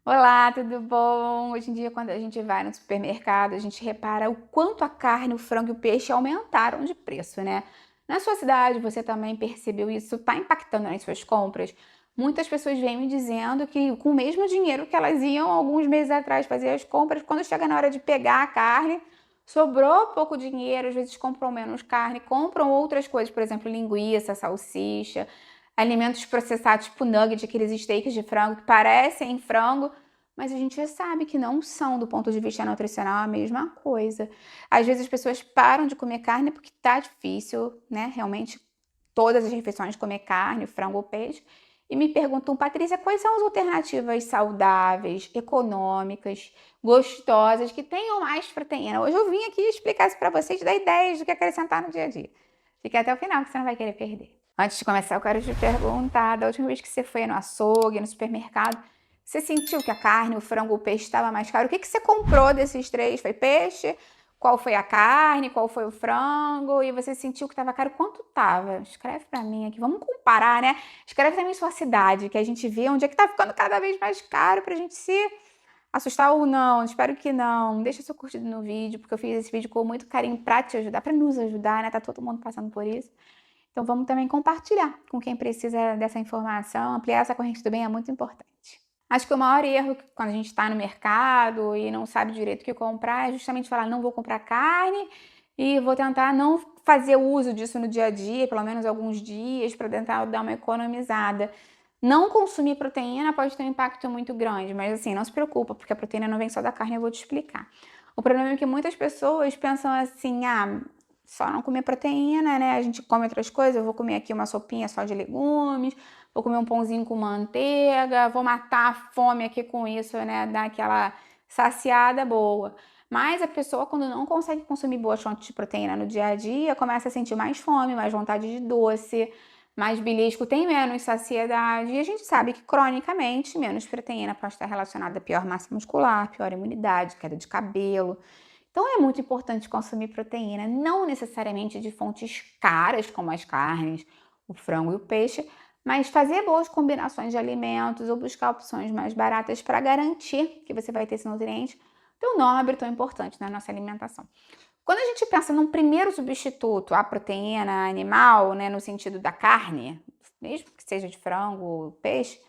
Olá, tudo bom? Hoje em dia, quando a gente vai no supermercado, a gente repara o quanto a carne, o frango e o peixe aumentaram de preço, né? Na sua cidade, você também percebeu isso? Está impactando nas suas compras? Muitas pessoas vêm me dizendo que com o mesmo dinheiro que elas iam alguns meses atrás fazer as compras, quando chega na hora de pegar a carne, sobrou pouco dinheiro, às vezes compram menos carne, compram outras coisas, por exemplo, linguiça, salsicha, alimentos processados tipo nugget, aqueles steaks de frango que parecem frango, mas a gente já sabe que não são, do ponto de vista nutricional, a mesma coisa. Às vezes as pessoas param de comer carne porque tá difícil, né? Realmente, todas as refeições comer carne, frango ou peixe. E me perguntam, Patrícia, quais são as alternativas saudáveis, econômicas, gostosas, que tenham mais proteína? Hoje eu vim aqui explicar isso para vocês, dar ideias do que acrescentar no dia a dia. Fique até o final, que você não vai querer perder. Antes de começar, eu quero te perguntar, da última vez que você foi no açougue, no supermercado, você sentiu que a carne, o frango, o peixe estava mais caro? O que que você comprou desses três? Foi peixe? Qual foi a carne? Qual foi o frango? E você sentiu que estava caro? Quanto estava? Escreve para mim aqui. Vamos comparar, né? Escreve também sua cidade, que a gente vê onde é que tá ficando cada vez mais caro pra gente se assustar ou não. Espero que não. Deixa seu curtido no vídeo, porque eu fiz esse vídeo com muito carinho pra te ajudar, pra nos ajudar, né? Tá todo mundo passando por isso. Então vamos também compartilhar com quem precisa dessa informação. Ampliar essa corrente do bem é muito importante. Acho que o maior erro quando a gente está no mercado e não sabe direito o que comprar é justamente falar: não vou comprar carne e vou tentar não fazer uso disso no dia a dia, pelo menos alguns dias, para tentar dar uma economizada. Não consumir proteína pode ter um impacto muito grande, mas assim, não se preocupa, porque a proteína não vem só da carne, eu vou te explicar. O problema é que muitas pessoas pensam assim: ah, só não comer proteína, né? A gente come outras coisas, eu vou comer aqui uma sopinha só de legumes, vou comer um pãozinho com manteiga, vou matar a fome aqui com isso, né? Dar aquela saciada boa. Mas a pessoa, quando não consegue consumir boas fontes de proteína no dia a dia, começa a sentir mais fome, mais vontade de doce, mais belisco, tem menos saciedade. E a gente sabe que, cronicamente, menos proteína pode estar relacionada a pior massa muscular, pior imunidade, queda de cabelo. Então é muito importante consumir proteína, não necessariamente de fontes caras, como as carnes, o frango e o peixe, mas fazer boas combinações de alimentos ou buscar opções mais baratas para garantir que você vai ter esse nutriente tão nobre, tão importante na nossa alimentação. Quando a gente pensa num primeiro substituto à proteína animal, né, no sentido da carne, mesmo que seja de frango ou peixe,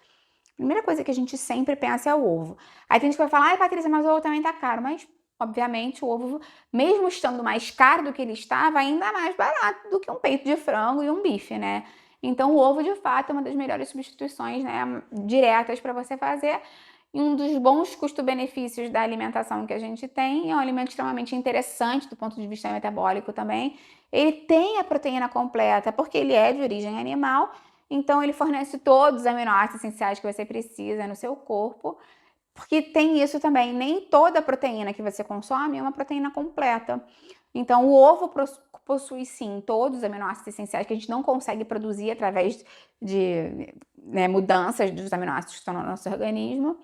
a primeira coisa que a gente sempre pensa é o ovo. Aí tem gente que vai falar: ai, Patrícia, mas o ovo também tá caro. Mas, obviamente, o ovo, mesmo estando mais caro do que ele estava, ainda é mais barato do que um peito de frango e um bife, né? Então, o ovo, de fato, é uma das melhores substituições, né, diretas para você fazer. E um dos bons custo-benefícios da alimentação que a gente tem é um alimento extremamente interessante do ponto de vista metabólico também. Ele tem a proteína completa porque ele é de origem animal, então ele fornece todos os aminoácidos essenciais que você precisa no seu corpo, porque tem isso também, nem toda proteína que você consome é uma proteína completa. Então o ovo possui sim todos os aminoácidos essenciais que a gente não consegue produzir através de, né, mudanças dos aminoácidos que estão no nosso organismo.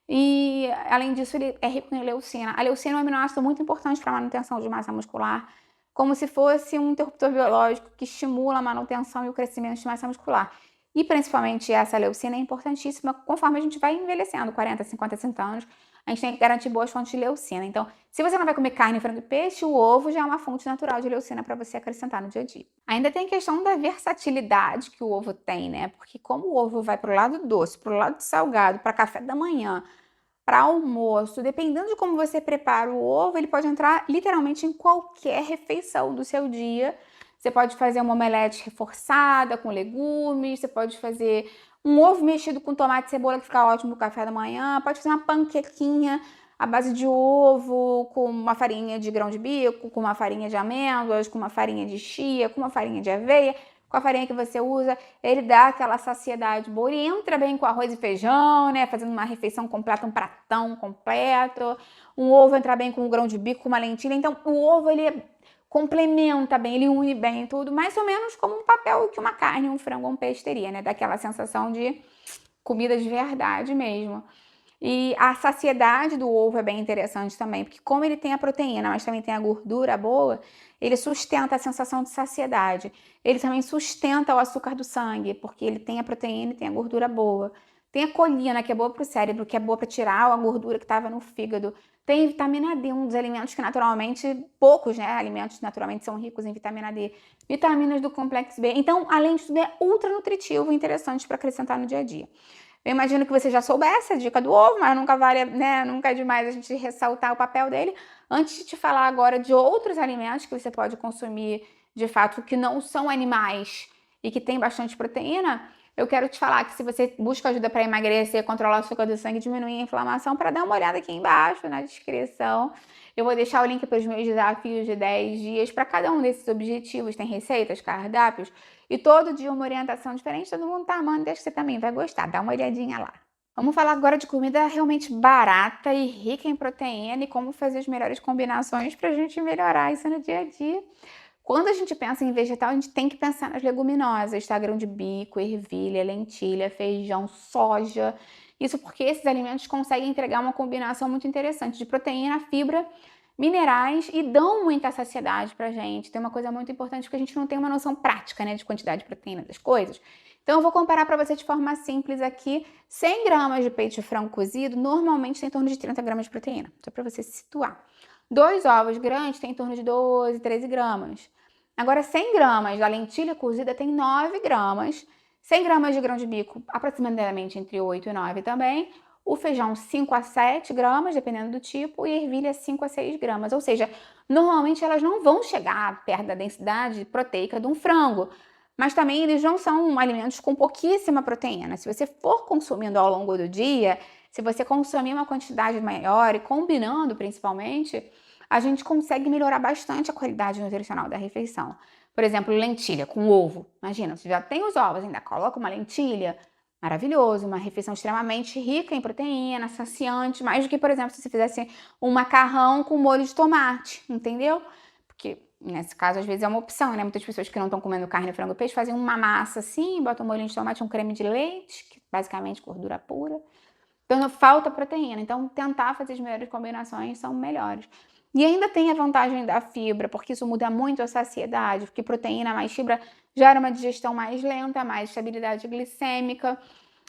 E, além disso, ele é rico em leucina. A leucina é um aminoácido muito importante para a manutenção de massa muscular, como se fosse um interruptor biológico que estimula a manutenção e o crescimento de massa muscular. E, principalmente, essa leucina é importantíssima conforme a gente vai envelhecendo, 40, 50, 60 anos, a gente tem que garantir boas fontes de leucina. Então, se você não vai comer carne, frango e peixe, o ovo já é uma fonte natural de leucina para você acrescentar no dia a dia. Ainda tem a questão da versatilidade que o ovo tem, né? Porque como o ovo vai para o lado doce, para o lado salgado, para café da manhã, para almoço, dependendo de como você prepara o ovo, ele pode entrar literalmente em qualquer refeição do seu dia. Você pode fazer uma omelete reforçada com legumes, você pode fazer um ovo mexido com tomate e cebola que fica ótimo no café da manhã, pode fazer uma panquequinha à base de ovo, com uma farinha de grão de bico, com uma farinha de amêndoas, com uma farinha de chia, com uma farinha de aveia, com a farinha que você usa, ele dá aquela saciedade boa e entra bem com arroz e feijão, né? Fazendo uma refeição completa, um pratão completo. Um ovo entra bem com um grão de bico, com uma lentilha. Então, o ovo, ele complementa bem, ele une bem tudo, mais ou menos como um papel que uma carne, um frango ou um peixe teria, né? Daquela sensação de comida de verdade mesmo. E a saciedade do ovo é bem interessante também, porque como ele tem a proteína, mas também tem a gordura boa, ele sustenta a sensação de saciedade. Ele também sustenta o açúcar do sangue, porque ele tem a proteína e tem a gordura boa. Tem a colina, que é boa para o cérebro, que é boa para tirar a gordura que estava no fígado. Tem vitamina D, um dos alimentos que naturalmente, poucos, né, alimentos naturalmente são ricos em vitamina D. Vitaminas do complexo B. Então, além de tudo, é ultra nutritivo e interessante para acrescentar no dia a dia. Eu imagino que você já soubesse a dica do ovo, mas nunca vale, né, nunca é demais a gente ressaltar o papel dele. Antes de te falar agora de outros alimentos que você pode consumir, de fato, que não são animais e que tem bastante proteína, eu quero te falar que se você busca ajuda para emagrecer, controlar o açúcar do sangue, diminuir a inflamação, para dar uma olhada aqui embaixo na descrição. Eu vou deixar o link para os meus desafios de 10 dias para cada um desses objetivos. Tem receitas, cardápios e todo dia uma orientação diferente. Todo mundo tá amando, acho que você também vai gostar. Dá uma olhadinha lá. Vamos falar agora de comida realmente barata e rica em proteína e como fazer as melhores combinações para a gente melhorar isso no dia a dia. Quando a gente pensa em vegetal, a gente tem que pensar nas leguminosas, tá? Grão de bico, ervilha, lentilha, feijão, soja. Isso porque esses alimentos conseguem entregar uma combinação muito interessante de proteína, fibra, minerais e dão muita saciedade pra gente. Tem uma coisa muito importante porque a gente não tem uma noção prática, né, de quantidade de proteína das coisas. Então eu vou comparar para você de forma simples aqui. 100 gramas de peito de frango cozido normalmente tem em torno de 30 gramas de proteína, só para você se situar. 2 ovos grandes tem em torno de 12, 13 gramas. Agora, 100 gramas da lentilha cozida tem 9 gramas. 100 gramas de grão de bico, aproximadamente entre 8 e 9 também. O feijão, 5 a 7 gramas, dependendo do tipo. E ervilha, 5 a 6 gramas. Ou seja, normalmente elas não vão chegar perto da densidade proteica de um frango. Mas também eles não são alimentos com pouquíssima proteína. Se você for consumindo ao longo do dia, se você consumir uma quantidade maior e combinando principalmente, a gente consegue melhorar bastante a qualidade nutricional da refeição. Por exemplo, lentilha com ovo. Imagina, você já tem os ovos, ainda coloca uma lentilha. Maravilhoso, uma refeição extremamente rica em proteína, saciante, mais do que, por exemplo, se você fizesse um macarrão com molho de tomate, entendeu? Porque nesse caso, às vezes é uma opção, né? Muitas pessoas que não estão comendo carne, frango, peixe, fazem uma massa assim, botam um molhinho de tomate, um creme de leite, que basicamente gordura pura. Então, falta proteína. Então, tentar fazer as melhores combinações são melhores. E ainda tem a vantagem da fibra, porque isso muda muito a saciedade, porque proteína mais fibra gera uma digestão mais lenta, mais estabilidade glicêmica.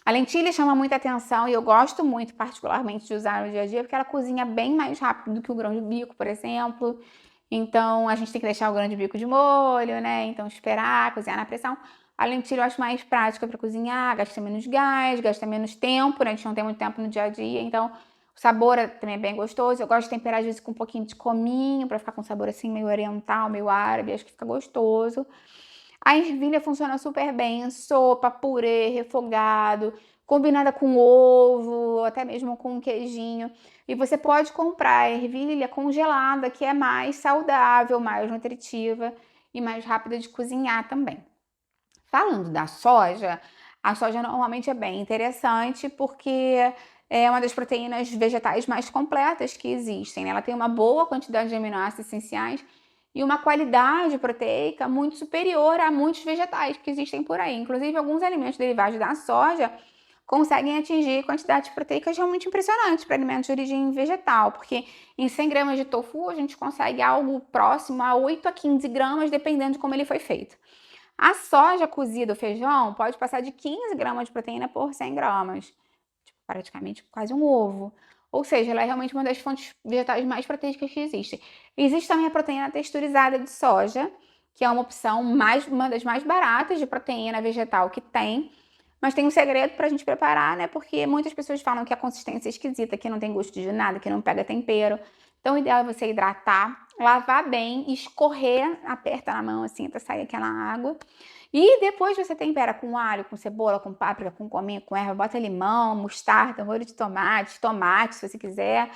A lentilha chama muita atenção e eu gosto muito, particularmente, de usar no dia a dia, porque ela cozinha bem mais rápido do que o grão de bico, por exemplo. Então, a gente tem que deixar o grão de bico de molho, né? Então, esperar, cozinhar na pressão. A lentilha eu acho mais prática para cozinhar, gasta menos gás, gasta menos tempo, né? A gente não tem muito tempo no dia a dia, então o sabor também é bem gostoso. Eu gosto de temperar às vezes com um pouquinho de cominho, para ficar com um sabor assim meio oriental, meio árabe, acho que fica gostoso. A ervilha funciona super bem em sopa, purê, refogado, combinada com ovo, até mesmo com um queijinho. E você pode comprar a ervilha congelada, que é mais saudável, mais nutritiva e mais rápida de cozinhar também. Falando da soja, a soja normalmente é bem interessante porque é uma das proteínas vegetais mais completas que existem, né? Ela tem uma boa quantidade de aminoácidos essenciais e uma qualidade proteica muito superior a muitos vegetais que existem por aí. Inclusive, alguns alimentos derivados da soja conseguem atingir quantidades proteicas realmente impressionantes para alimentos de origem vegetal, porque em 100 gramas de tofu a gente consegue algo próximo a 8 a 15 gramas, dependendo de como ele foi feito. A soja cozida, o feijão, pode passar de 15 gramas de proteína por 100 gramas. Tipo, praticamente quase um ovo. Ou seja, ela é realmente uma das fontes vegetais mais proteicas que existem. Existe também a proteína texturizada de soja, que é uma opção uma das mais baratas de proteína vegetal que tem. Mas tem um segredo pra gente preparar, né? Porque muitas pessoas falam que a consistência é esquisita, que não tem gosto de nada, que não pega tempero. Então, o ideal é você hidratar, lavar bem, escorrer, aperta na mão assim, até sair aquela água. E depois você tempera com alho, com cebola, com páprica, com cominho, com erva, bota limão, mostarda, molho de tomate, se você quiser.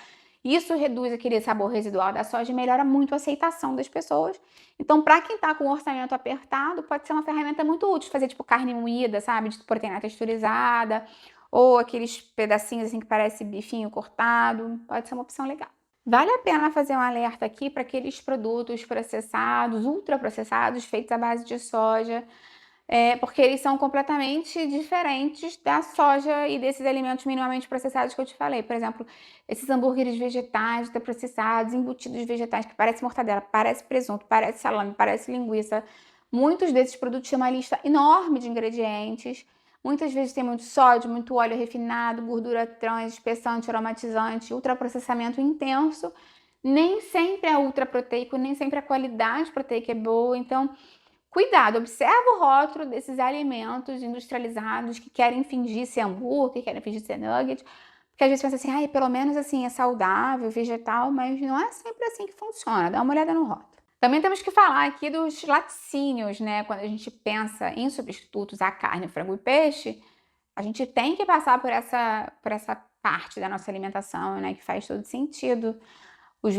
Isso reduz aquele sabor residual da soja e melhora muito a aceitação das pessoas. Então, para quem tá com o orçamento apertado, pode ser uma ferramenta muito útil fazer tipo carne moída, sabe, de proteína texturizada, ou aqueles pedacinhos assim que parece bifinho cortado, pode ser uma opção legal. Vale a pena fazer um alerta aqui para aqueles produtos processados, ultraprocessados, feitos à base de soja, porque eles são completamente diferentes da soja e desses alimentos minimamente processados que eu te falei. Por exemplo, esses hambúrgueres vegetais ultraprocessados, embutidos vegetais que parece mortadela, parece presunto, parece salame, parece linguiça. Muitos desses produtos têm uma lista enorme de ingredientes. Muitas vezes tem muito sódio, muito óleo refinado, gordura trans, espessante, aromatizante, ultraprocessamento intenso. Nem sempre é ultraproteico, nem sempre a qualidade proteica é boa. Então, cuidado, observa o rótulo desses alimentos industrializados que querem fingir ser hambúrguer, que querem fingir ser nugget. Porque às vezes pensa assim, ai, pelo menos assim é saudável, vegetal, mas não é sempre assim que funciona. Dá uma olhada no rótulo. Também temos que falar aqui dos laticínios, né? Quando a gente pensa em substitutos à carne, frango e peixe, a gente tem que passar por essa parte da nossa alimentação, né? Que faz todo sentido. Os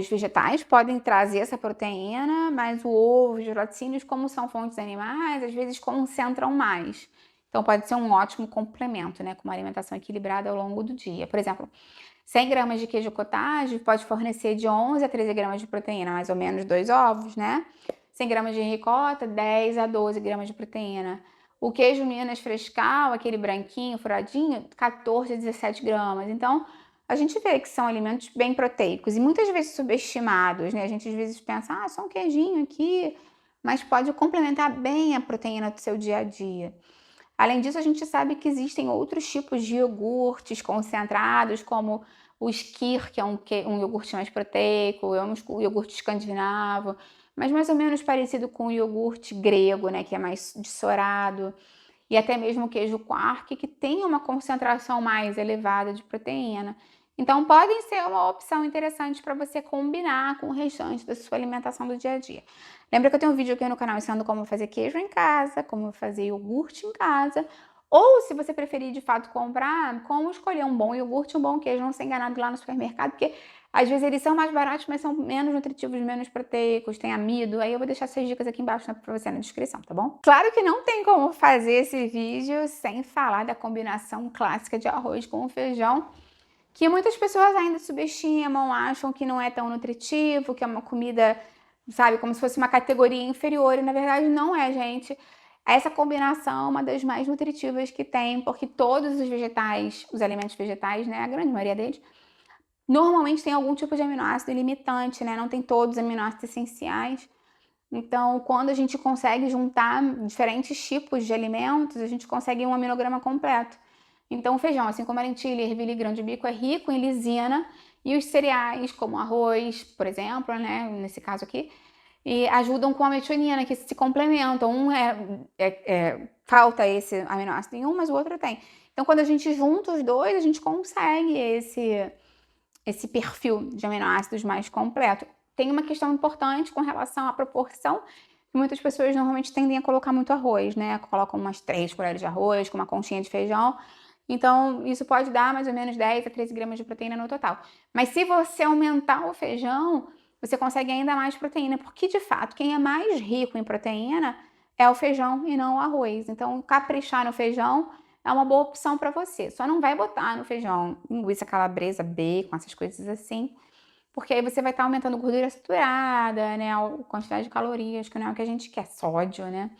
vegetais podem trazer essa proteína, mas o ovo e os laticínios, como são fontes animais, às vezes concentram mais. Então, pode ser um ótimo complemento, né? Com uma alimentação equilibrada ao longo do dia. Por exemplo, 100 gramas de queijo cottage pode fornecer de 11 a 13 gramas de proteína, mais ou menos 2 ovos, né? 100 gramas de ricota, 10 a 12 gramas de proteína. O queijo Minas frescal, aquele branquinho, furadinho, 14 a 17 gramas. Então, a gente vê que são alimentos bem proteicos e muitas vezes subestimados, né? A gente às vezes pensa, ah, só um queijinho aqui, mas pode complementar bem a proteína do seu dia a dia. Além disso, a gente sabe que existem outros tipos de iogurtes concentrados, como o skyr, que é um iogurte mais proteico, é um iogurte escandinavo, mas mais ou menos parecido com o iogurte grego, né, que é mais dessorado, e até mesmo o queijo Quark, que tem uma concentração mais elevada de proteína. Então, podem ser uma opção interessante para você combinar com o restante da sua alimentação do dia a dia. Lembra que eu tenho um vídeo aqui no canal ensinando como fazer queijo em casa, como fazer iogurte em casa, ou se você preferir de fato comprar, como escolher um bom iogurte e um bom queijo, não ser enganado lá no supermercado, porque às vezes eles são mais baratos, mas são menos nutritivos, menos proteicos, tem amido. Aí eu vou deixar essas dicas aqui embaixo para você na descrição, tá bom? Claro que não tem como fazer esse vídeo sem falar da combinação clássica de arroz com feijão, que muitas pessoas ainda subestimam, acham que não é tão nutritivo, que é uma comida, sabe, como se fosse uma categoria inferior, e na verdade não é, gente. Essa combinação é uma das mais nutritivas que tem, porque todos os vegetais, os alimentos vegetais, né, a grande maioria deles, normalmente tem algum tipo de aminoácido limitante, né? Não tem todos os aminoácidos essenciais. Então, quando a gente consegue juntar diferentes tipos de alimentos, a gente consegue um aminograma completo. Então, o feijão, assim como a lentilha, ervilha e grão de bico, é rico em lisina, e os cereais, como arroz, por exemplo, né, nesse caso aqui, e ajudam com a metionina, que se complementam. Falta esse aminoácido em um, mas o outro tem. Então, quando a gente junta os dois, a gente consegue esse perfil de aminoácidos mais completo. Tem uma questão importante com relação à proporção, que muitas pessoas normalmente tendem a colocar muito arroz, né? Colocam umas 3 colheres de arroz com uma conchinha de feijão. Então, isso pode dar mais ou menos 10 a 13 gramas de proteína no total. Mas se você aumentar o feijão, você consegue ainda mais proteína, porque de fato, quem é mais rico em proteína é o feijão e não o arroz. Então, caprichar no feijão é uma boa opção para você. Só não vai botar no feijão linguiça calabresa, bacon, essas coisas assim, porque aí você vai estar aumentando gordura saturada, né, a quantidade de calorias, que não é o que a gente quer, sódio, né.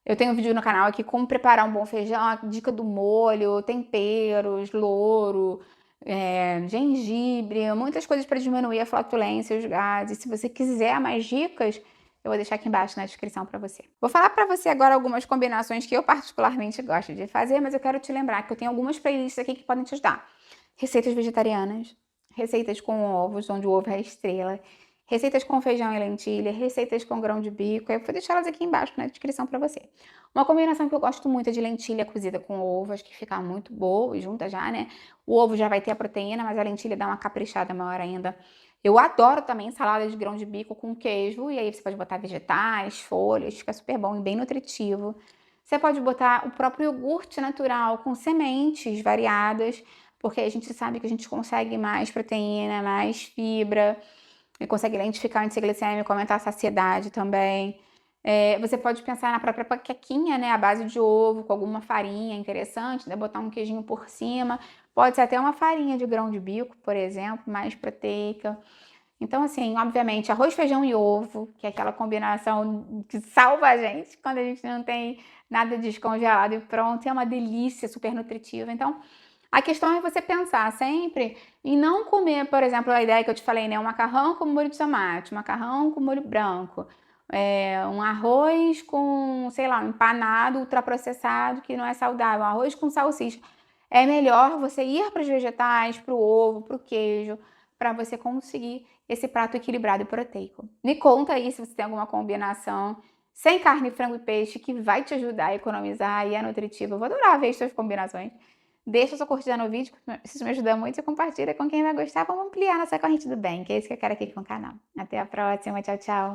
Eu tenho um vídeo no canal aqui como preparar um bom feijão, a dica do molho, temperos, louro, gengibre, muitas coisas para diminuir a flatulência, os gases. Se você quiser mais dicas, eu vou deixar aqui embaixo na descrição para você. Vou falar para você agora algumas combinações que eu particularmente gosto de fazer, mas eu quero te lembrar que eu tenho algumas playlists aqui que podem te ajudar. Receitas vegetarianas, receitas com ovos, onde o ovo é a estrela, receitas com feijão e lentilha, receitas com grão de bico. Eu vou deixar elas aqui embaixo na descrição para você. Uma combinação que eu gosto muito é de lentilha cozida com ovo, acho que fica muito boa e junta já, né? O ovo já vai ter a proteína, mas a lentilha dá uma caprichada maior ainda. Eu adoro também salada de grão de bico com queijo, e aí você pode botar vegetais, folhas, fica super bom e bem nutritivo. Você pode botar o próprio iogurte natural com sementes variadas, porque a gente sabe que a gente consegue mais proteína, mais fibra, e consegue identificar o índice glicêmico, aumentar a saciedade também. Você pode pensar na própria panquequinha, né, à base de ovo, com alguma farinha interessante, né, botar um queijinho por cima. Pode ser até uma farinha de grão de bico, por exemplo, mais proteica. Então, assim, obviamente, arroz, feijão e ovo, que é aquela combinação que salva a gente quando a gente não tem nada descongelado e pronto, é uma delícia, super nutritiva. Então, a questão é você pensar sempre em não comer, por exemplo, a ideia que eu te falei, né? Um macarrão com molho de tomate, um macarrão com molho branco. um arroz com, sei lá, um empanado ultraprocessado que não é saudável, um arroz com salsicha. É melhor você ir para os vegetais, para o ovo, para o queijo, para você conseguir esse prato equilibrado e proteico. Me conta aí se você tem alguma combinação sem carne, frango e peixe que vai te ajudar a economizar e é nutritiva. Eu vou adorar ver as suas combinações. Deixa sua curtida no vídeo, isso me ajuda muito, e compartilha com quem vai gostar. Vamos ampliar nossa corrente do bem, que é isso que eu quero aqui com o canal. Até a próxima, tchau, tchau.